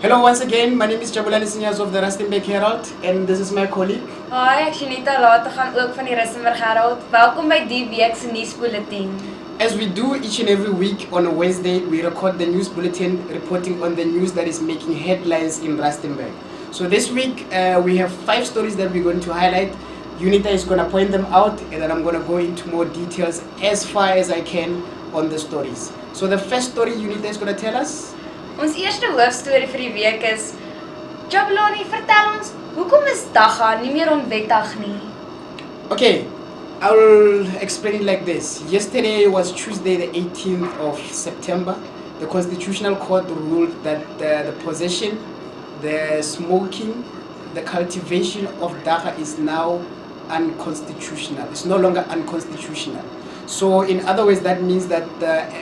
Hello once again, my name is Jabulani Seniors of the Rustenburg Herald and this is my colleague. Hi, ek Shanita later gaan ook van die Rustenburg Herald. Welkom by die week se nuusbulletin. As we do each and every week on a Wednesday, we record the news bulletin reporting on the news that is making headlines in Rustenburg. So this week we have 5 stories that we're going to highlight. Unita is going to point them out and then I'm going to go into more details as far as I can on the stories. So the first story Unita is going to tell us. Ons eerste hoofstorie vir die week is Jabulani, vertel ons, hoekom is Dagga nie meer onwettig nie? Okay, I'll explain it like this. Yesterday was Tuesday the 18th of September. The Constitutional Court ruled that the possession, the smoking, the cultivation of Dagga is now unconstitutional. It's no longer unconstitutional. So in other words, that means that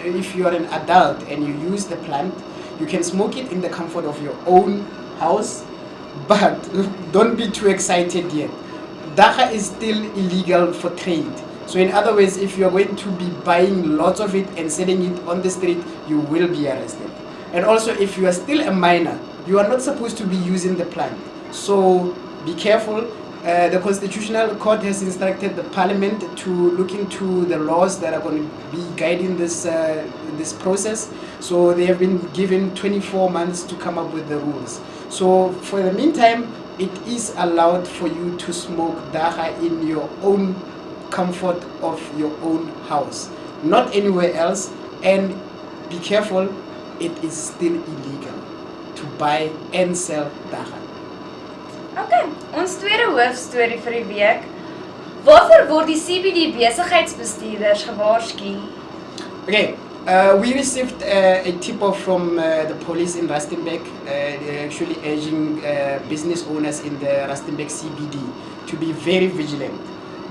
if you are an adult and you use the plant, you can smoke it in the comfort of your own house, but don't be too excited yet. Dagga is still illegal for trade. So in other words, if you are going to be buying lots of it and selling it on the street, you will be arrested. And also, if you are still a minor, you are not supposed to be using the plant. So be careful. The Constitutional Court has instructed the Parliament to look into the laws that are going to be guiding this process. So they have been given 24 months to come up with the rules. So for the meantime, it is allowed for you to smoke Dagga in your own comfort of your own house, not anywhere else. And be careful, it is still illegal to buy and sell Dagga. Okay, ons tweede hoofstorie vir die week. Waarvoor word die CBD besigheidsbestuurders gewaarsku? Okay, we received a tip-off from the police in Rustenburg. They're actually urging business owners in the Rustenburg CBD to be very vigilant,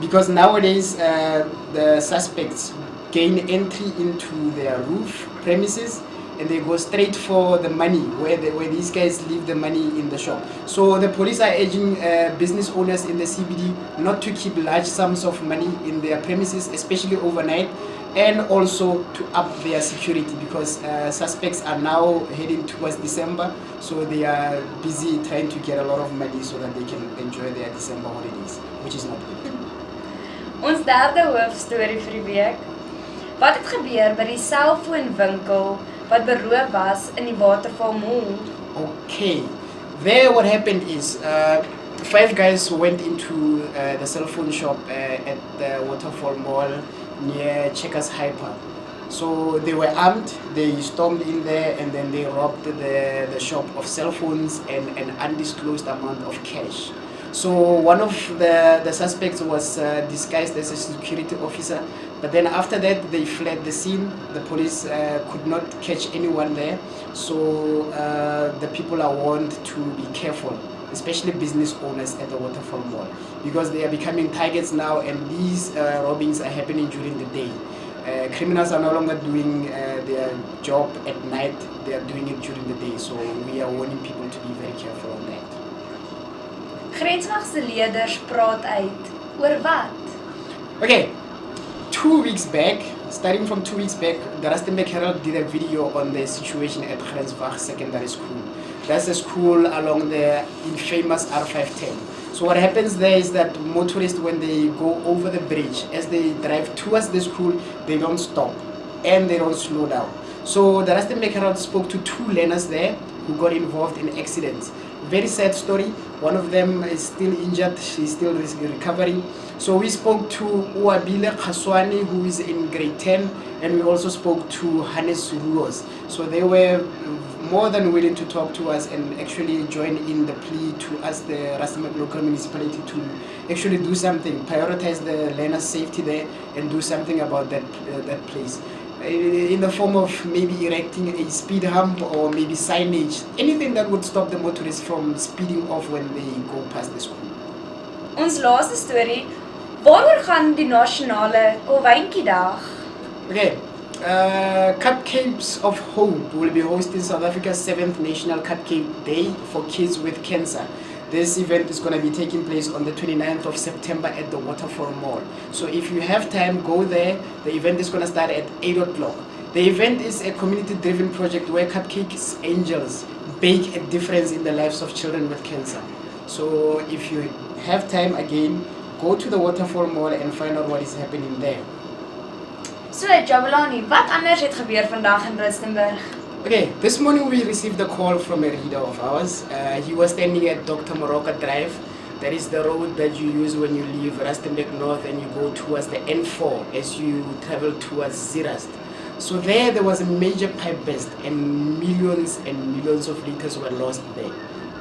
because nowadays the suspects gain entry into their roof premises and they go straight for the money where these guys leave the money in the shop. So the police are urging business owners in the CBD not to keep large sums of money in their premises, especially overnight, and also to up their security, because suspects are now heading towards December, so they are busy trying to get a lot of money so that they can enjoy their December holidays, which is not good. Ons derde hoofstorie vir die week. Wat het gebeur by die selfoonwinkel wat beroof was in die Waterval Mall? Okay, there what happened is 5 guys went into the cell phone shop at the Waterfall Mall near Checkers Hyper. So they were armed, they stormed in there and then they robbed the shop of cell phones and an undisclosed amount of cash. So one of the suspects was disguised as a security officer, but then after that they fled the scene. The police could not catch anyone there, so the people are warned to be careful, especially business owners at the Waterfall Mall, because they are becoming targets now and these robbings are happening during the day. Criminals are no longer doing their job at night, they are doing it during the day, so we are warning people to be very careful on that. Grenswagse leerders praat uit. Oor wat? Okay, 2 weeks back, starting from 2 weeks back, the Rustenburg Herald did a video on the situation at Grenswag Secondary School. That's a school along the infamous R510. So what happens there is that motorists, when they go over the bridge, as they drive towards the school, they don't stop and they don't slow down. So the Rustenburg Herald spoke to 2 learners there who got involved in accidents. Very sad story. One of them is still injured, she's still recovering. So we spoke to Uabile Khaswani, who is in grade 10, and we also spoke to Hannes Ruos. So they were more than willing to talk to us and actually join in the plea to ask the Rustenburg local municipality to actually do something, prioritize the learners' safety there and do something about that place. In the form of maybe erecting a speed hump or maybe signage, anything that would stop the motorists from speeding off when they go past the school. Ons laaste storie, waaroor gaan die nasionale Kolwyntjiedag? Okay, Cupcakes of Hope will be hosting South Africa's 7th National Cupcake Day for Kids with Cancer. This event is going to be taking place on the 29th of September at the Waterfall Mall. So if you have time, go there. The event is going to start at 8 o'clock. The event is a community-driven project where Cupcakes Angels make a difference in the lives of children with cancer. So if you have time again, go to the Waterfall Mall and find out what is happening there. So Jabulani, wat anders het gebeur vandag in Rustenburg? Okay, this morning we received a call from a reader of ours. He was standing at Dr. Moroka Drive. That is the road that you use when you leave Rustenburg North and you go towards the N4 as you travel towards Zeerast. So there was a major pipe burst and millions of liters were lost there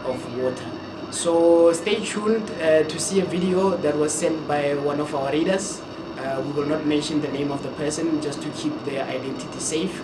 of water. So stay tuned to see a video that was sent by one of our readers. We will not mention the name of the person just to keep their identity safe.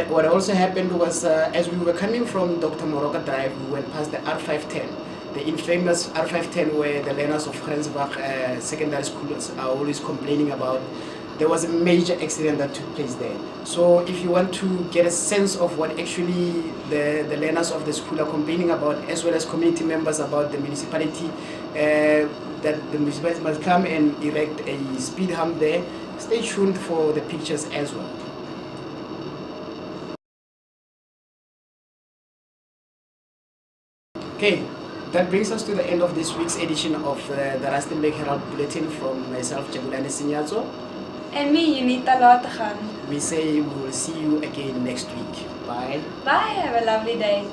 What also happened was as we were coming from Dr. Moroka Drive, we went past the R510, the infamous R510 where the learners of Grensbach secondary schools are always complaining about. There was a major accident that took place there. So if you want to get a sense of what actually the learners of the school are complaining about, as well as community members about the municipality, that the municipality must come and erect a speed hump there, stay tuned for the pictures as well. Okay, that brings us to the end of this week's edition of the Rustenburg Herald Bulletin from myself, Jabulani Sinyazo. En me, Unita Latagan. We say we will see you again next week. Bye. Bye, have a lovely day.